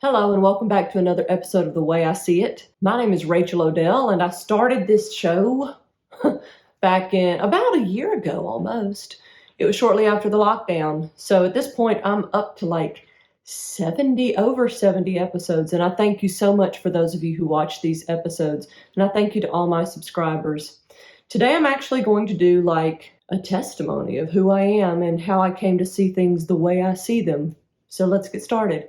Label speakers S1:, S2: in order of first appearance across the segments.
S1: Hello and welcome back to another episode of The Way I See It. My name is Rachel Odell and I started this show back in about a year ago almost. It was shortly after the lockdown. So at this point I'm up to like over 70 episodes, and I thank you so much for those of you who watch these episodes, and I thank you to all my subscribers. Today I'm actually going to do like a testimony of who I am and how I came to see things the way I see them. So let's get started.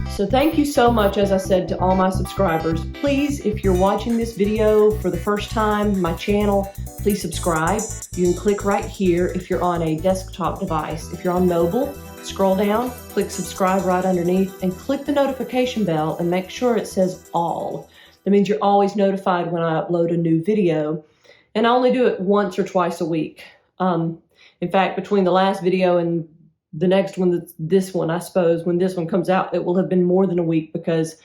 S1: So thank you so much, as I said, to all my subscribers. Please, if you're watching this video for the first time, my channel, please subscribe. You can click right here if you're on a desktop device. If you're on mobile, scroll down, click subscribe right underneath, and click the notification bell and make sure it says all. That means you're always notified when I upload a new video. And I only do it once or twice a week. In fact, between the last video and the next one, this one, I suppose, when this one comes out, it will have been more than a week because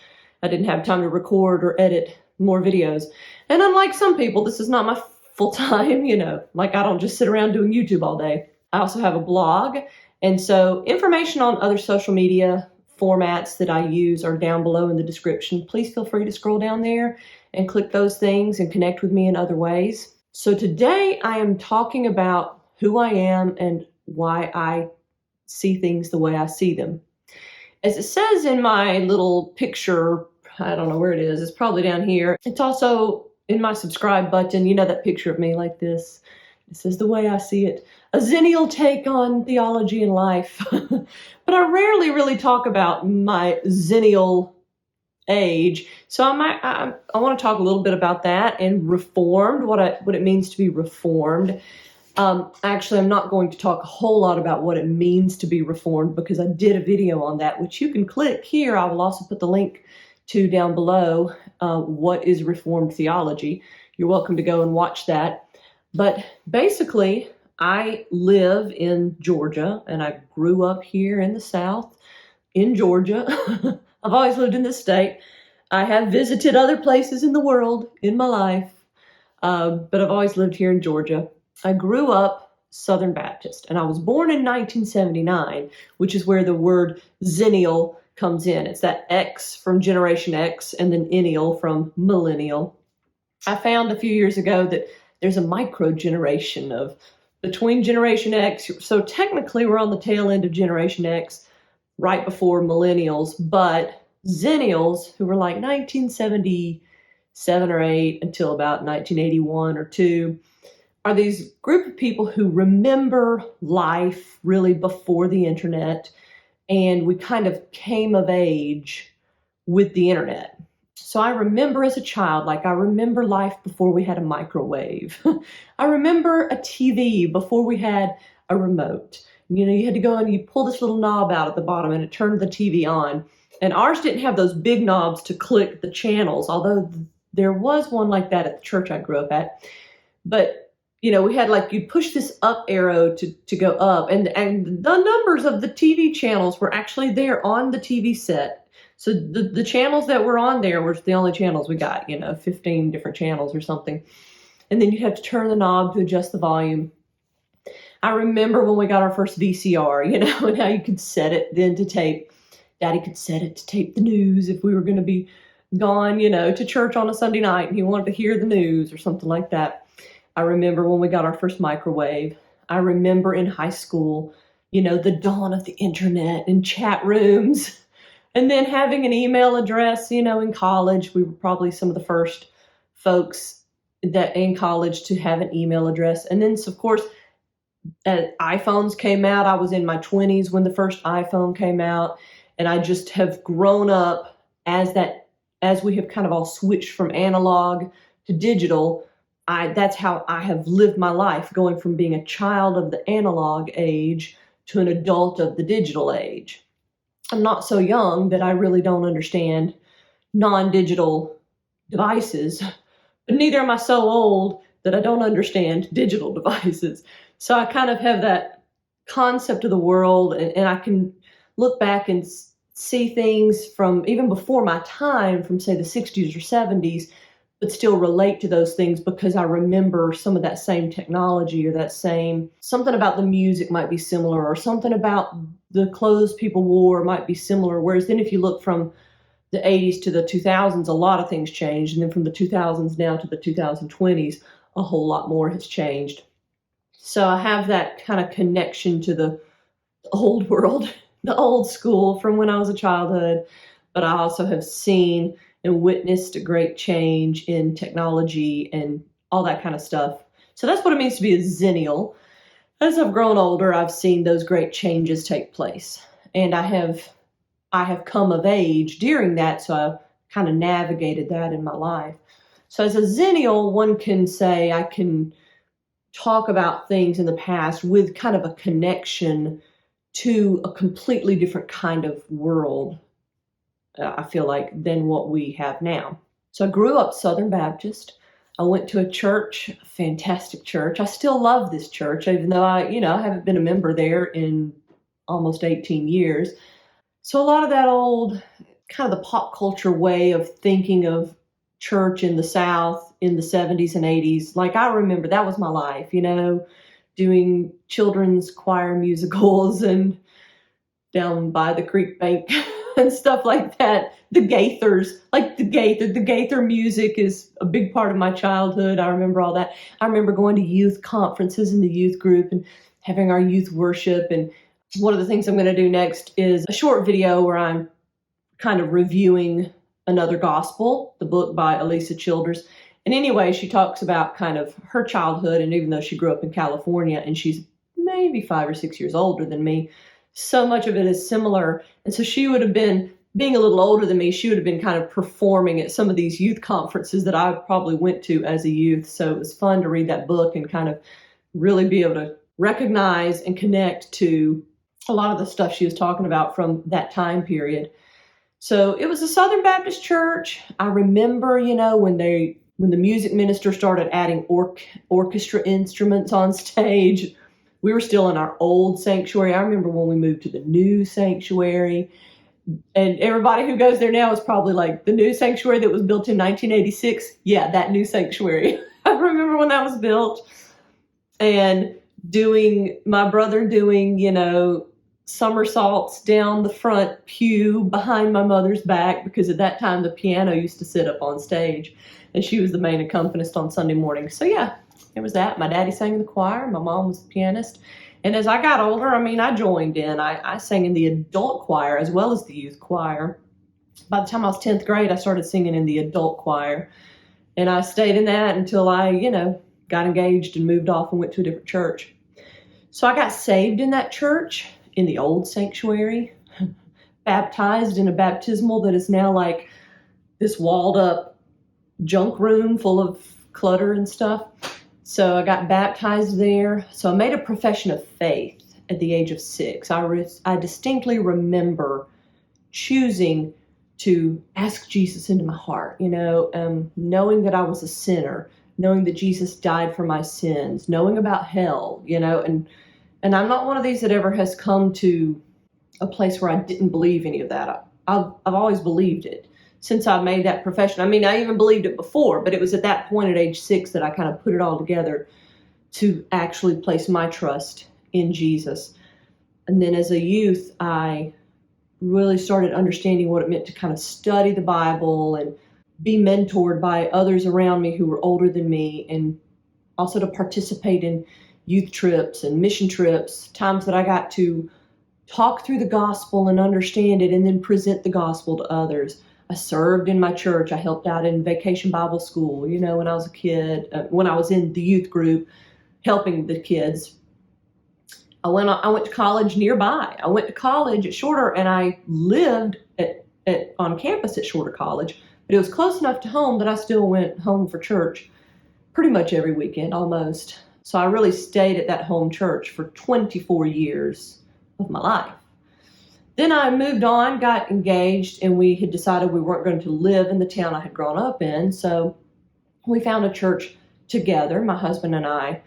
S1: I didn't have time to record or edit more videos. And unlike some people, this is not my full time, like I don't just sit around doing YouTube all day. I also have a blog. And so information on other social media formats that I use are down below in the description. Please feel free to scroll down there and click those things and connect with me in other ways. So today I am talking about who I am and why I see things the way I see them. As it says in my little picture, I don't know where it is, it's probably down here. It's also in my subscribe button, that picture of me like this. It says the way I see it, a Xennial take on theology and life. But I rarely really talk about my Xennial age. So I want to talk a little bit about that and reformed, what it means to be reformed. Actually, I'm not going to talk a whole lot about what it means to be reformed because I did a video on that, which you can click here. I will also put the link to down below, what is Reformed theology. You're welcome to go and watch that. But basically, I live in Georgia and I grew up here in the South in Georgia. I've always lived in this state. I have visited other places in the world in my life, but I've always lived here in Georgia. I grew up Southern Baptist, and I was born in 1979, which is where the word Xennial comes in. It's that X from Generation X and then ennial from millennial. I found a few years ago that there's a micro generation of between Generation X. So technically we're on the tail end of Generation X right before millennials, but Xennials, who were like 1977 or 8 until about 1981 or 2, are these group of people who remember life really before the internet, and we kind of came of age with the internet. So I remember as a child, I remember life before we had a microwave. I remember a TV before we had a remote. You had to go and you pull this little knob out at the bottom and it turned the TV on. And ours didn't have those big knobs to click the channels, although there was one like that at the church I grew up at. But we had you'd push this up arrow to go up, and the numbers of the TV channels were actually there on the TV set. So the channels that were on there were the only channels we got, 15 different channels or something. And then you'd have to turn the knob to adjust the volume. I remember when we got our first VCR, and how you could set it then to tape. Daddy could set it to tape the news if we were going to be gone, to church on a Sunday night and he wanted to hear the news or something like that. I remember when we got our first microwave. I remember in high school, the dawn of the internet and chat rooms, and then having an email address, in college. We were probably some of the first folks that in college to have an email address. And then, of course, iPhones came out. I was in my 20s when the first iPhone came out, and I just have grown up as we have kind of all switched from analog to digital. That's how I have lived my life, going from being a child of the analog age to an adult of the digital age. I'm not so young that I really don't understand non-digital devices, but neither am I so old that I don't understand digital devices. So I kind of have that concept of the world, and I can look back and see things from even before my time, from say the 60s or 70s, but still relate to those things because I remember some of that same technology, or that same, something about the music might be similar, or something about the clothes people wore might be similar. Whereas then if you look from the 80s to the 2000s, a lot of things changed. And then from the 2000s now to the 2020s, a whole lot more has changed. So I have that kind of connection to the old world, the old school from when I was a childhood. But I also have seen and witnessed a great change in technology and all that kind of stuff. So that's what it means to be a Xennial. As I've grown older, I've seen those great changes take place. And I have come of age during that, so I've kind of navigated that in my life. So as a Xennial, one can say I can talk about things in the past with kind of a connection to a completely different kind of world, I feel like, than what we have now. So I grew up Southern Baptist. I went to a church, a fantastic church. I still love this church, even though I haven't been a member there in almost 18 years. So a lot of that old, kind of the pop culture way of thinking of church in the South in the 70s and 80s, like I remember that was my life, doing children's choir musicals and down by the creek bank and stuff like that. The Gaithers, like the Gaither music is a big part of my childhood. I remember all that. I remember going to youth conferences in the youth group and having our youth worship. And one of the things I'm going to do next is a short video where I'm kind of reviewing Another Gospel, the book by Elisa Childers. And anyway, she talks about kind of her childhood, and even though she grew up in California and she's maybe 5 or 6 years older than me, so much of it is similar. And so she would have been, being a little older than me, she would have been kind of performing at some of these youth conferences that I probably went to as a youth. So it was fun to read that book and kind of really be able to recognize and connect to a lot of the stuff she was talking about from that time period. So it was a Southern Baptist church. I remember, when the music minister started adding orchestra instruments on stage. We were still in our old sanctuary. I remember when we moved to the new sanctuary. And everybody who goes there now is probably like, the new sanctuary that was built in 1986. Yeah, that new sanctuary. I remember when that was built. And my brother doing, somersaults down the front pew behind my mother's back, because at that time the piano used to sit up on stage and she was the main accompanist on Sunday morning. So yeah, it was that. My daddy sang in the choir. My mom was the pianist. And as I got older, I joined in. I sang in the adult choir as well as the youth choir. By the time I was 10th grade, I started singing in the adult choir. And I stayed in that until I, got engaged and moved off and went to a different church. So I got saved in that church, in the old sanctuary, baptized in a baptismal that is now like this walled up junk room full of clutter and stuff. So I got baptized there. So I made a profession of faith at the age of 6. I distinctly remember choosing to ask Jesus into my heart, knowing that I was a sinner, knowing that Jesus died for my sins, knowing about hell, and I'm not one of these that ever has come to a place where I didn't believe any of that. I've always believed it since I made that profession. I even believed it before, but it was at that point at age 6 that I kind of put it all together to actually place my trust in Jesus. And then as a youth, I really started understanding what it meant to kind of study the Bible and be mentored by others around me who were older than me, and also to participate in youth trips and mission trips, times that I got to talk through the gospel and understand it and then present the gospel to others. I served in my church. I helped out in Vacation Bible School, when I was a kid, when I was in the youth group, helping the kids. I went to college nearby. I went to college at Shorter, and I lived on campus at Shorter College, but it was close enough to home that I still went home for church pretty much every weekend, almost. So I really stayed at that home church for 24 years of my life. Then I moved on, got engaged, and we had decided we weren't going to live in the town I had grown up in. So we found a church together, my husband and I.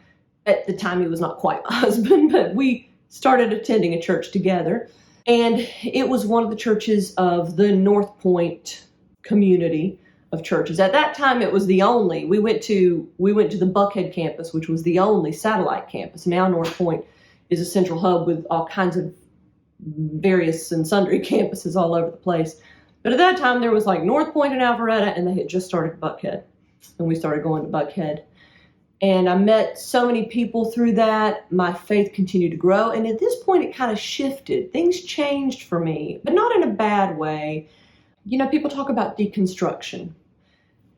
S1: At the time, he was not quite my husband, but we started attending a church together. And it was one of the churches of the North Point community of churches. At that time, it was the only. We went to the Buckhead campus, which was the only satellite campus. Now North Point is a central hub with all kinds of various and sundry campuses all over the place. But at that time, there was like North Point and Alpharetta, and they had just started Buckhead. And we started going to Buckhead. And I met so many people through that. My faith continued to grow. And at this point, it kind of shifted. Things changed for me, but not in a bad way. You know, people talk about deconstruction.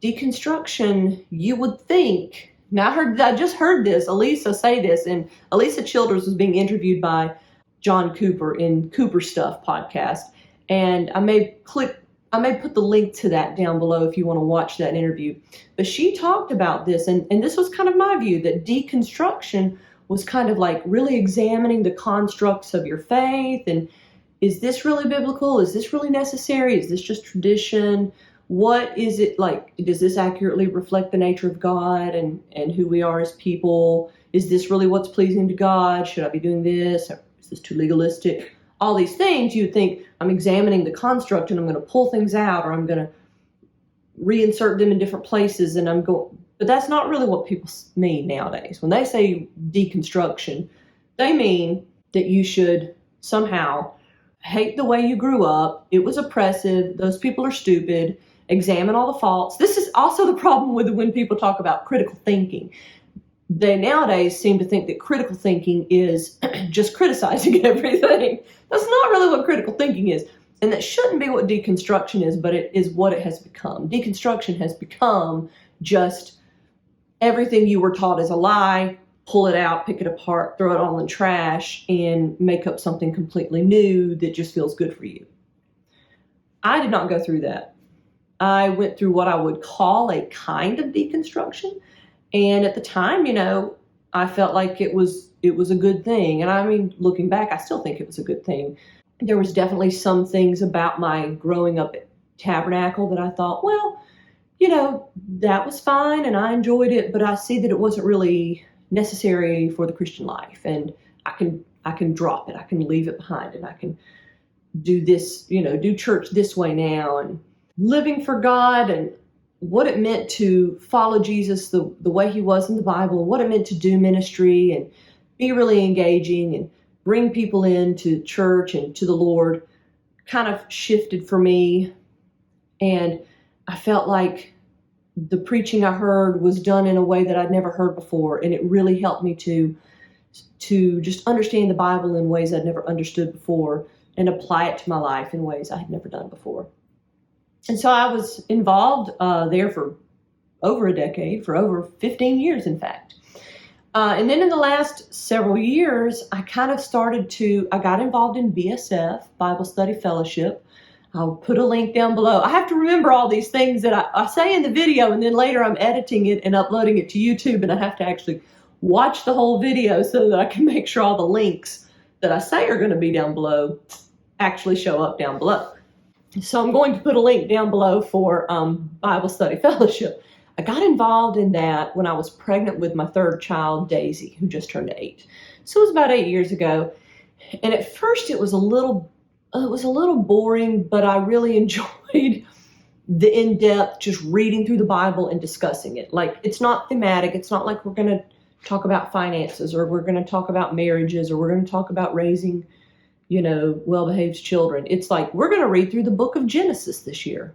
S1: Deconstruction, you would think. Now, I just heard this, Elisa say this, and Elisa Childers was being interviewed by John Cooper in Cooper Stuff podcast. And I may put the link to that down below if you want to watch that interview. But she talked about this, and this was kind of my view, that deconstruction was kind of like really examining the constructs of your faith. And is this really biblical? Is this really necessary? Is this just tradition? What is it like? Does this accurately reflect the nature of God and who we are as people? Is this really what's pleasing to God? Should I be doing this? Or is this too legalistic? All these things, you think, I'm examining the construct and I'm going to pull things out, or I'm going to reinsert them in different places, and but that's not really what people mean nowadays. When they say deconstruction, they mean that you should somehow hate the way you grew up. It was oppressive. Those people are stupid. Examine all the faults. This is also the problem with when people talk about critical thinking. They nowadays seem to think that critical thinking is just criticizing everything. That's not really what critical thinking is. And that shouldn't be what deconstruction is, but it is what it has become. Deconstruction has become just everything you were taught is a lie, pull it out, pick it apart, throw it all in trash, and make up something completely new that just feels good for you. I did not go through that. I went through what I would call a kind of deconstruction. And at the time, you know, I felt like it was a good thing. And I mean, looking back, I still think it was a good thing. There was definitely some things about my growing up at Tabernacle that I thought, well, you know, that was fine and I enjoyed it, but I see that it wasn't really necessary for the Christian life. And I can drop it. I can leave it behind, and I can do this, you know, do church this way now, and living for God, and what it meant to follow Jesus the way he was in the Bible, and what it meant to do ministry and be really engaging and bring people into church and to the Lord kind of shifted for me. And I felt like the preaching I heard was done in a way that I'd never heard before. And it really helped me to just understand the Bible in ways I'd never understood before and apply it to my life in ways I had never done before. And so I was involved there for over a decade, for over 15 years, in fact. And then in the last several years, I got involved in BSF, Bible Study Fellowship. I'll put a link down below. I have to remember all these things that I say in the video, and then later I'm editing it and uploading it to YouTube, and I have to actually watch the whole video so that I can make sure all the links that I say are going to be down below actually show up down below. So I'm going to put a link down below for Bible Study Fellowship. I got involved in that when I was pregnant with my third child, Daisy, who just turned 8. So it was about 8 years ago. And at first it was a little boring, but I really enjoyed the in-depth, just reading through the Bible and discussing it. Like, it's not thematic. It's not like we're going to talk about finances, or we're going to talk about marriages, or we're going to talk about raising, you know, well-behaved children. It's like, we're going to read through the book of Genesis this year.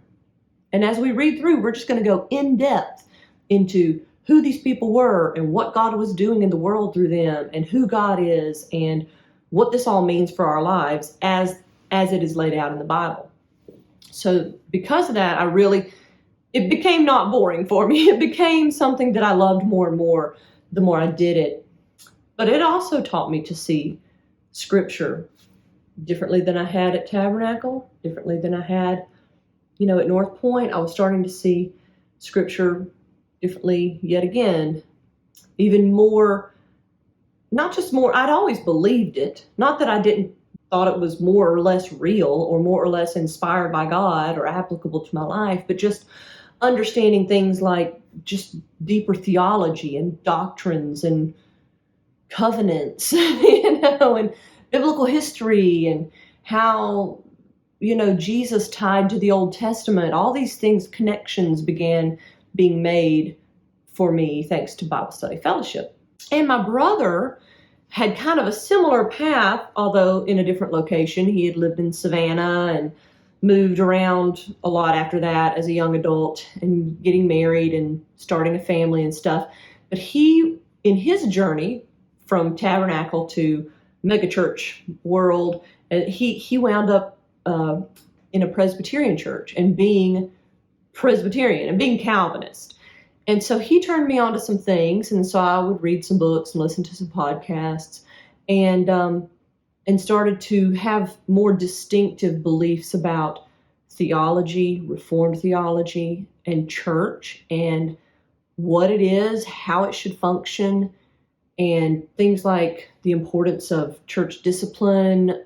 S1: And as we read through, we're just going to go in depth into who these people were and what God was doing in the world through them, and who God is, and what this all means for our lives as it is laid out in the Bible. So because of that, it became not boring for me. It became something that I loved more and more the more I did it. But it also taught me to see Scripture differently than I had at Tabernacle, differently than I had, you know, at North Point. I was starting to see Scripture differently yet again, even more, not just more, I'd always believed it. Not that I didn't thought it was more or less real or more or less inspired by God or applicable to my life, but just understanding things like just deeper theology and doctrines and covenants, you know, and biblical history, and how, Jesus tied to the Old Testament, all these things, connections began being made for me thanks to Bible Study Fellowship. And my brother had kind of a similar path, although in a different location. He had lived in Savannah and moved around a lot after that as a young adult and getting married and starting a family and stuff. But he, in his journey from tabernacle to megachurch world, he wound up in a Presbyterian church and being Presbyterian and being Calvinist. And so he turned me on to some things, and so I would read some books and listen to some podcasts, and started to have more distinctive beliefs about theology, Reformed theology, and church, and what it is, how it should function, and things like the importance of church discipline,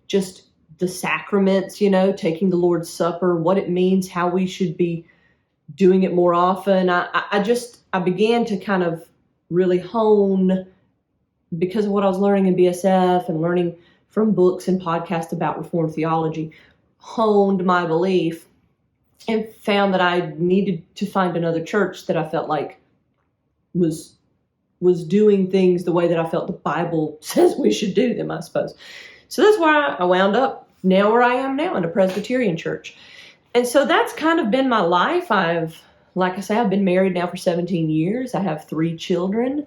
S1: just the sacraments, taking the Lord's Supper, what it means, how we should be doing it more often. I began to kind of really hone, because of what I was learning in BSF and learning from books and podcasts about Reformed theology, honed my belief and found that I needed to find another church that I felt like was doing things the way that I felt the Bible says we should do them, I suppose. So that's why I wound up now where I am now, in a Presbyterian church. And so that's kind of been my life. Like I say, I've been married now for 17 years. I have 3 children.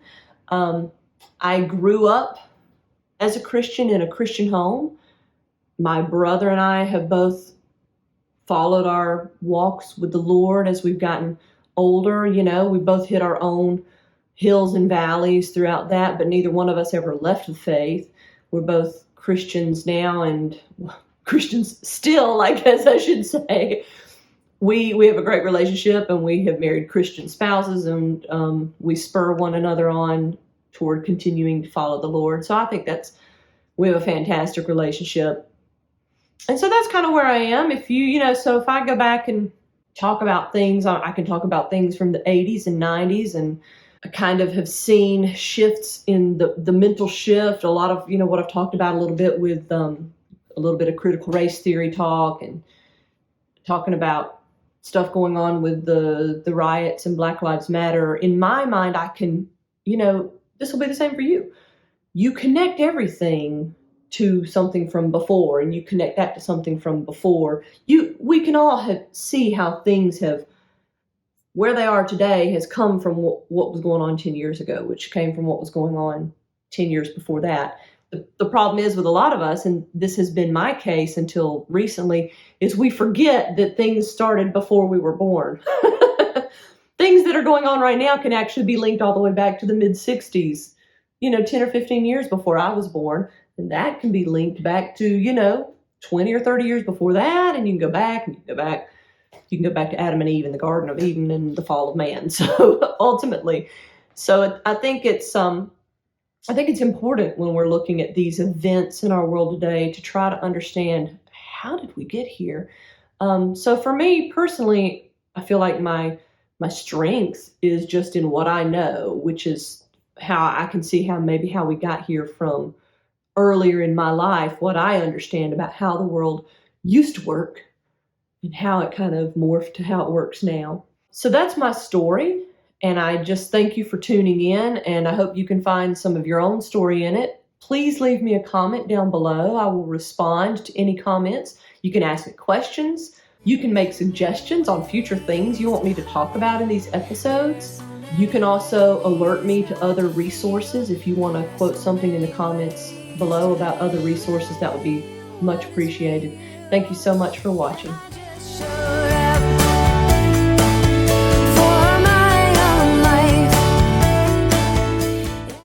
S1: I grew up as a Christian in a Christian home. My brother and I have both followed our walks with the Lord as we've gotten older. We both hit our own hills and valleys throughout that, but neither one of us ever left the faith. We're both Christians now, and Christians still, I guess I should say. We have a great relationship, and we have married Christian spouses, and we spur one another on toward continuing to follow the Lord. So I think we have a fantastic relationship. And so that's kind of where I am. So if I go back and talk about things, I can talk about things from the 80s and 90s, and I kind of have seen shifts in the mental shift, a lot of, what I've talked about a little bit with a little bit of critical race theory talk, and talking about stuff going on with the riots and Black Lives Matter. In my mind, I can, this will be the same for you. You connect everything to something from before, and you connect that to something from before. We can all see how things where they are today has come from what was going on 10 years ago, which came from what was going on 10 years before that. The problem is with a lot of us, and this has been my case until recently, is we forget that things started before we were born. Things that are going on right now can actually be linked all the way back to the mid-60s, 10 or 15 years before I was born. And that can be linked back to, 20 or 30 years before that. And you can go back and you can go back. You can go back to Adam and Eve in the Garden of Eden and the fall of man. So ultimately, I think it's important when we're looking at these events in our world today to try to understand, how did we get here? So for me personally, I feel like my strength is just in what I know, which is how I can see how we got here from earlier in my life, what I understand about how the world used to work and how it kind of morphed to how it works now. So that's my story. And I just thank you for tuning in, and I hope you can find some of your own story in it. Please leave me a comment down below. I will respond to any comments. You can ask me questions. You can make suggestions on future things you want me to talk about in these episodes. You can also alert me to other resources. If you want to quote something in the comments below about other resources, that would be much appreciated. Thank you so much for watching.